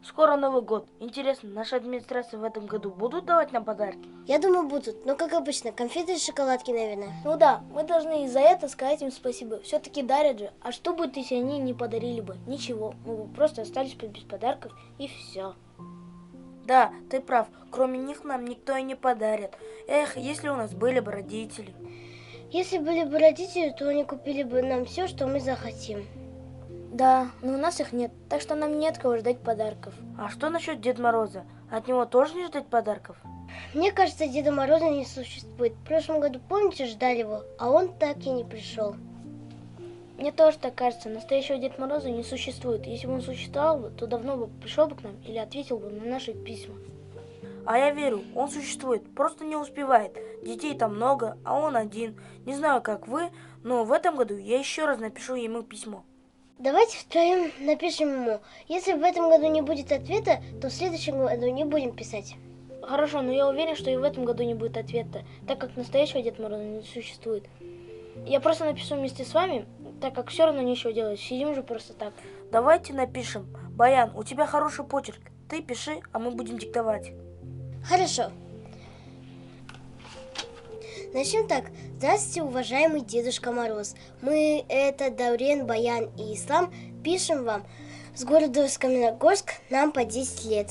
Скоро Новый год. Интересно, наша администрация в этом году будут давать нам подарки? Я думаю, будут, но как обычно, конфеты и шоколадки, наверное. Ну да, мы должны и за это сказать им спасибо. Все-таки дарят же. А что будет, если они не подарили бы? Ничего, мы бы просто остались бы без подарков и все. Да, ты прав. Кроме них нам никто и не подарит. Эх, если у нас были бы родители. Если были бы родители, то они купили бы нам все, что мы захотим. Да, но у нас их нет, так что нам нет кого ждать подарков. А что насчет Деда Мороза? От него тоже не ждать подарков? Мне кажется, Деда Мороза не существует. В прошлом году, помните, ждали его, а он так и не пришел. Мне тоже так кажется, настоящего Деда Мороза не существует. Если бы он существовал бы, то давно бы пришел бы к нам или ответил бы на наши письма. А я верю, он существует, просто не успевает. Детей там много, а он один. Не знаю, как вы, но в этом году я еще раз напишу ему письмо. Давайте втроем напишем ему. Если в этом году не будет ответа, то в следующем году не будем писать. Хорошо, но я уверен, что и в этом году не будет ответа, так как настоящего Деда Мороза не существует. Я просто напишу вместе с вами, так как все равно нечего делать, сидим же просто так. Давайте напишем. Баян, у тебя хороший почерк. Ты пиши, а мы будем диктовать. Хорошо. Начнем так. Здравствуйте, уважаемый Дедушка Мороз. Мы, это Даурен, Баян и Ислам, пишем вам с города Каменногорск, нам по 10 лет.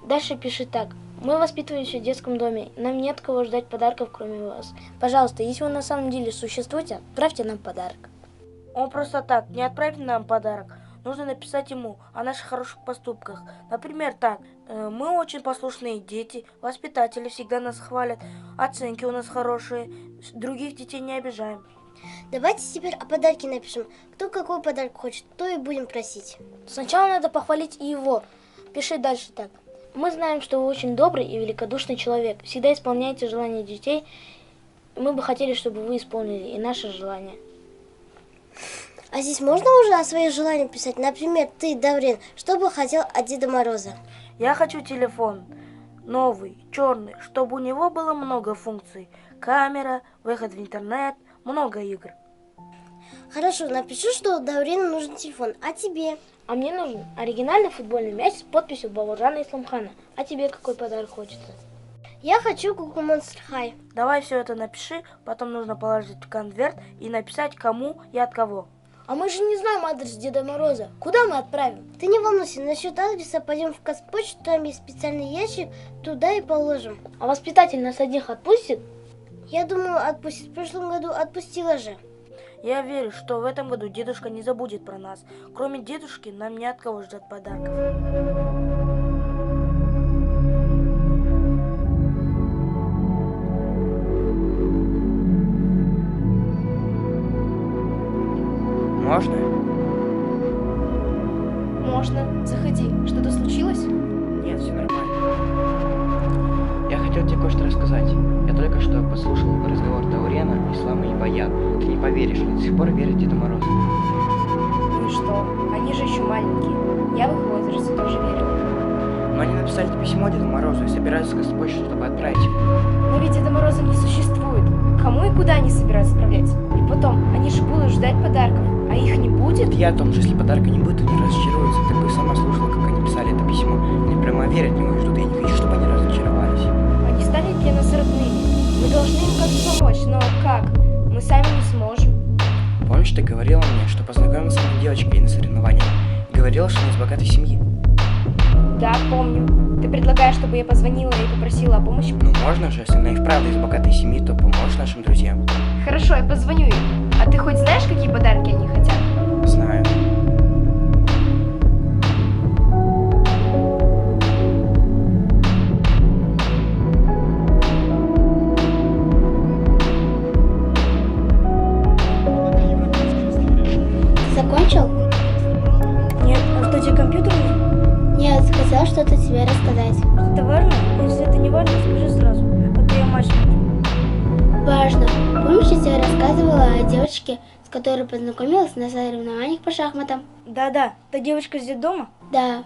Дальше пиши так. Мы воспитываемся в детском доме. Нам нет кого ждать подарков, кроме вас. Пожалуйста, если вы на самом деле существуете, отправьте нам подарок. Он просто так не отправит нам подарок. Нужно написать ему о наших хороших поступках. Например, так. Мы очень послушные дети, воспитатели всегда нас хвалят, оценки у нас хорошие, других детей не обижаем. Давайте теперь о подарке напишем. Кто какой подарок хочет, то и будем просить. Сначала надо похвалить и его. Пиши дальше так. Мы знаем, что вы очень добрый и великодушный человек. Всегда исполняете желания детей. Мы бы хотели, чтобы вы исполнили и наше желание. А здесь можно уже о своих желаниях писать? Например, ты, Даурен, что бы хотел от Деда Мороза? Я хочу телефон новый, черный, чтобы у него было много функций. Камера, выход в интернет, много игр. Хорошо, напишу, что Даурену нужен телефон. А тебе? А мне нужен оригинальный футбольный мяч с подписью Бауыржана Исламхана. А тебе какой подарок хочется? Я хочу Куку Монстр Хай. Давай все это напиши, потом нужно положить в конверт и написать кому и от кого. А мы же не знаем адрес Деда Мороза. Куда мы отправим? Ты не волнуйся, насчет адреса пойдем в Казпочту, там есть специальный ящик, туда и положим. А воспитатель нас одних отпустит? Я думаю, отпустит. В прошлом году отпустила же. Я верю, что в этом году дедушка не забудет про нас. Кроме дедушки, нам не от кого ждать подарков. Можно? Можно. Заходи. Что-то случилось? Нет, все нормально. Я хотел тебе кое-что рассказать. Я только что послушал разговор Даурена, Ислама и Баян. Ты не поверишь, они до сих пор верят в Деда Мороза. Ну и что? Они же еще маленькие. Я в их возрасте тоже верила. Но они написали письмо Деду Морозу и собираются с почту, чтобы отправить его. Но ведь Деда Мороза не существует. Кому и куда они собираются отправлять? И потом, они же будут ждать подарков, а их не будет? Я о том, что если подарка не будет, они разочаруются. Ты бы сама слушала, как они писали это письмо. Они прямо верят в него и ждут. Я не хочу, чтобы они разочаровались. Они стали для нас родными. Мы должны им как-то помочь, но как? Мы сами не сможем. Помнишь, ты говорила мне, что познакомилась с одной девочкой на соревнованиях? И говорила, что она из богатой семьи. Да, помню. Ты предлагаешь, чтобы я позвонила и попросила о помощи? Ну можно же, если она и вправду из богатой семьи, то поможешь нашим друзьям. Хорошо, я позвоню им. А ты хоть знаешь, какие подарки они хотят? Знаю. Закончил? Нет, а что тебе компьютер нужен? Нет, хотел что-то тебе рассказать. Что-то важно? Если это не важно, скажи сразу. А то я мать смотрю. Важно. Помнишь, я тебе рассказывала о девочке, с которой познакомилась на соревнованиях по шахматам? Да-да, та девочка сидит дома? Да.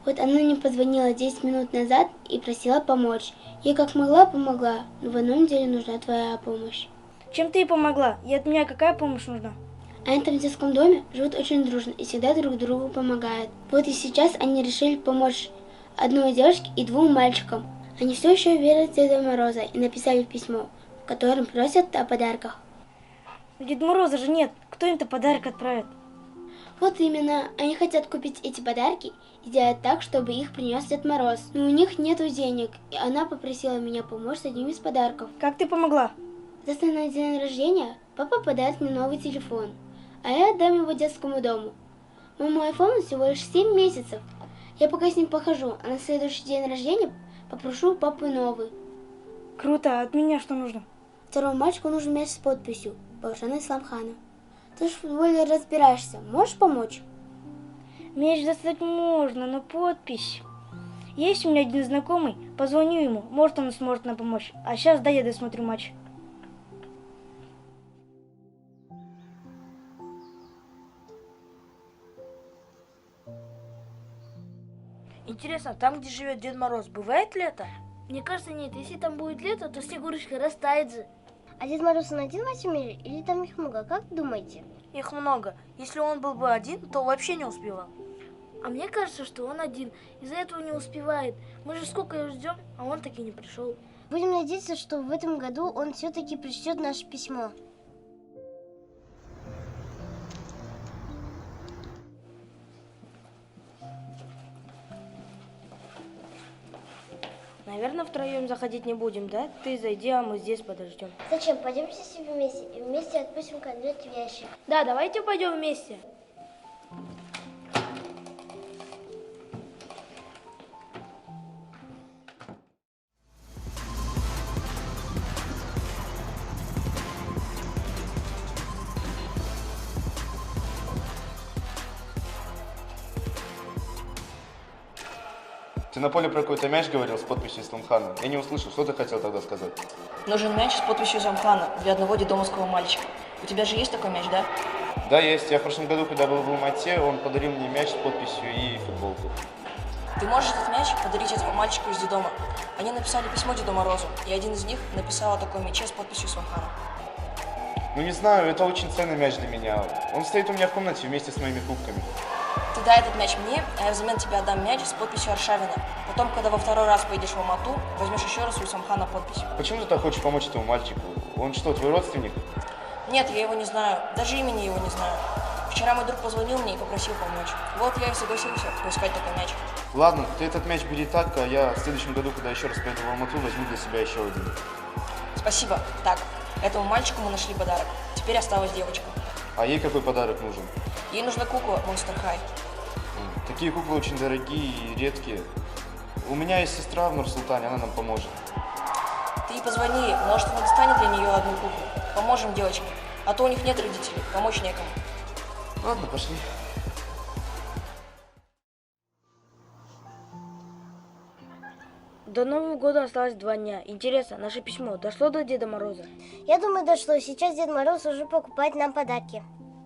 Вот она мне позвонила 10 минут назад и просила помочь. Я как могла помогла, но в одном деле нужна твоя помощь. Чем ты ей помогла? И от меня какая помощь нужна? А в этом детском доме живут очень дружно и всегда друг другу помогают. Вот и сейчас они решили помочь одной девочке и двум мальчикам. Они все еще верят в Деда Мороза и написали письмо, в котором просят о подарках. Деда Мороза же нет. Кто им-то подарок отправит? Вот именно, они хотят купить эти подарки и сделать так, чтобы их принес Дед Мороз. Но у них нету денег, и она попросила меня помочь с одним из подарков. Как ты помогла? Завтра на день рождения папа подарит мне новый телефон, а я отдам его детскому дому. Моему айфону всего лишь 7 месяцев. Я пока с ним похожу, а на следующий день рождения попрошу у папы новый. Круто, а от меня что нужно? Второму мальчику нужен мяч с подписью Бауржана Исламхана. Ты ж в футболе разбираешься, можешь помочь? Мяч достать можно, но подпись. Есть у меня один знакомый, позвоню ему, может он сможет нам помочь. А сейчас дай я досмотрю матч. Интересно, там, где живет Дед Мороз, бывает лето? Мне кажется, нет. Если там будет лето, то Снегурочка растает же. А Дед Мороз он один во всем мире или там их много? Как думаете? Их много. Если он был бы один, то вообще не успевал. А мне кажется, что он один. Из-за этого не успевает. Мы же сколько его ждем, а он так и не пришел. Будем надеяться, что в этом году он все-таки прочтет наше письмо. Наверное, втроем заходить не будем, да? Ты зайди, а мы здесь подождем. Зачем? Пойдемте все вместе и вместе отпустим конверт в ящик. Да, давайте пойдем вместе. Ты на поле про какой-то мяч говорил с подписью Исламхана. Я не услышал, что ты хотел тогда сказать. Нужен мяч с подписью Исламхана для одного детдомовского мальчика. У тебя же есть такой мяч, да? Да, есть. Я в прошлом году, когда был в Алмате, он подарил мне мяч с подписью и футболку. Ты можешь этот мяч подарить этому мальчику из детдома. Они написали письмо Деду Морозу, и один из них написал о таком мяче с подписью Исламхана. Ну не знаю, это очень ценный мяч для меня. Он стоит у меня в комнате вместе с моими кубками. Ты дай этот мяч мне, а я взамен тебе отдам мяч с подписью Аршавина. Потом, когда во второй раз поедешь в Алмату, возьмешь еще раз у Исламхана подпись. Почему ты так хочешь помочь этому мальчику? Он что, твой родственник? Нет, я его не знаю, даже имени его не знаю. Вчера мой друг позвонил мне и попросил помочь. Вот я и согласился поискать такой мяч. Ладно, ты этот мяч бери так, а я в следующем году, когда еще раз поеду в Алмату, возьму для себя еще один. Спасибо. Так, этому мальчику мы нашли подарок. Теперь осталась девочка. А ей какой подарок нужен? Ей нужна кукла Monster High. Такие куклы очень дорогие и редкие. У меня есть сестра в Нур-Султане, она нам поможет. Ты ей позвони, может она достанет для нее одну куклу. Поможем девочке, а то у них нет родителей, помочь некому. Ладно, пошли. До Нового года осталось 2 дня. Интересно, наше письмо дошло до Деда Мороза? Я думаю, дошло. Сейчас Дед Мороз уже покупает нам подарки.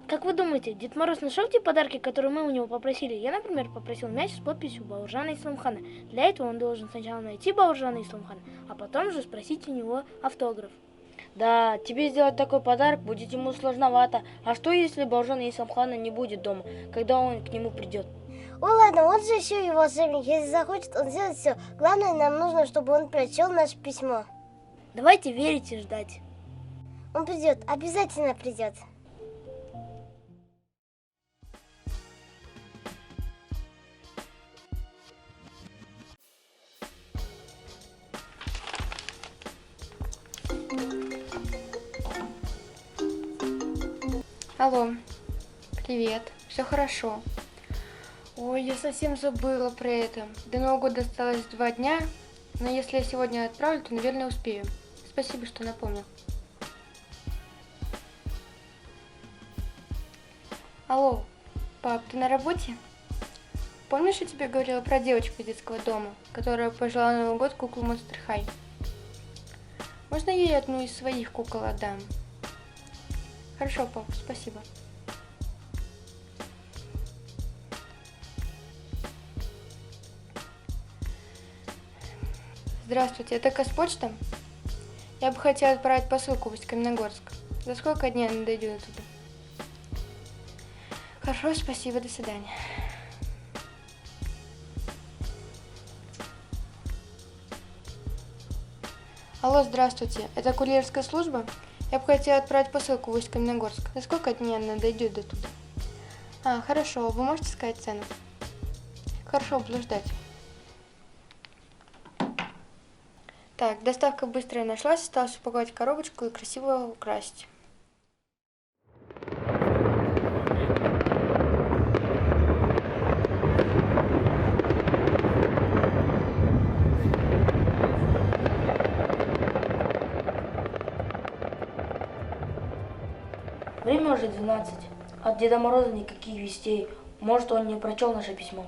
Как вы думаете, Дед Мороз нашел те подарки, которые мы у него попросили? Я, например, попросил мяч с подписью Бауржана Исламхана. Для этого он должен сначала найти Бауржана Исламхана, а потом же спросить у него автограф. Да, тебе сделать такой подарок будет ему сложновато. А что, если Бауржана Исламхана не будет дома, когда он к нему придет? Ой, ладно, он же еще и волшебник. Если захочет, он сделает все. Главное, нам нужно, чтобы он прочел наше письмо. Давайте верить и ждать. Он придет, обязательно придет. Алло, привет, все хорошо. Ой, я совсем забыла про это. До Нового года осталось 2 дня, но если я сегодня отправлю, то, наверное, успею. Спасибо, что напомнил. Алло, пап, ты на работе? Помнишь, я тебе говорила про девочку из детского дома, которая пожелала на Новый год куклу Monster High? Можно ей одну из своих кукол отдам? Хорошо, пап, спасибо. Здравствуйте, это Казпочта? Я бы хотела отправить посылку в Усть-Каменогорск. За сколько дней она дойдет туда? Хорошо, спасибо, до свидания. Алло, здравствуйте. Это курьерская служба? Я бы хотела отправить посылку в Усть-Каменогорск. Насколько от меня она дойдет до туда? Хорошо. Вы можете сказать цену? Хорошо, буду ждать. Так, доставка быстрая нашлась. Осталось упаковать коробочку и красиво украсить. Время уже 12. От Деда Мороза никаких вестей. Может, он не прочел наше письмо.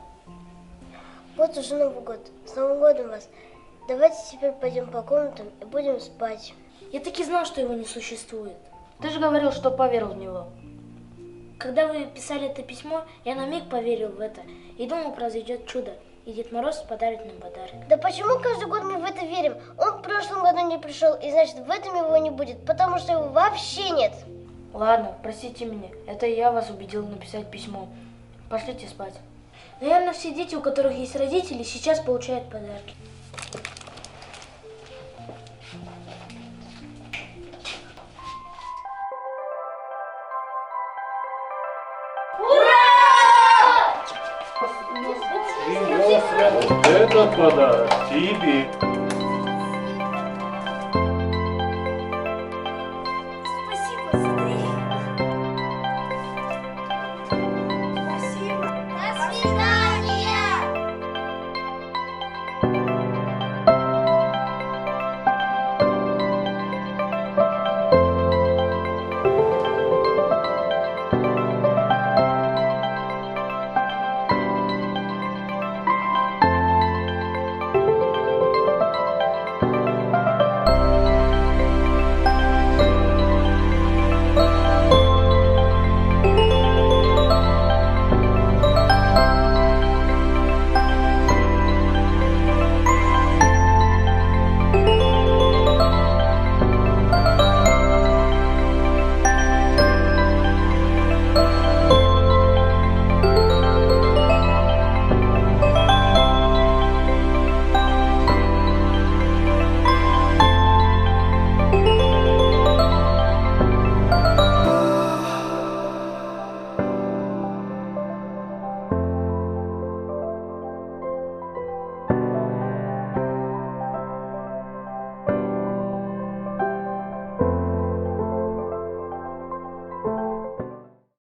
Вот уже Новый год. С Новым годом вас. Давайте теперь пойдем по комнатам и будем спать. Я таки знал, что его не существует. Ты же говорил, что поверил в него. Когда вы писали это письмо, я на миг поверил в это и думал, произойдет чудо, и Дед Мороз подарит нам подарок. Да почему каждый год мы в это верим? Он в прошлом году не пришел, и значит в этом его не будет, потому что его вообще нет. Ладно, простите меня, это я вас убедил написать письмо. Пошлите спать. Наверное, все дети, у которых есть родители, сейчас получают подарки. Вот этот подарок тебе.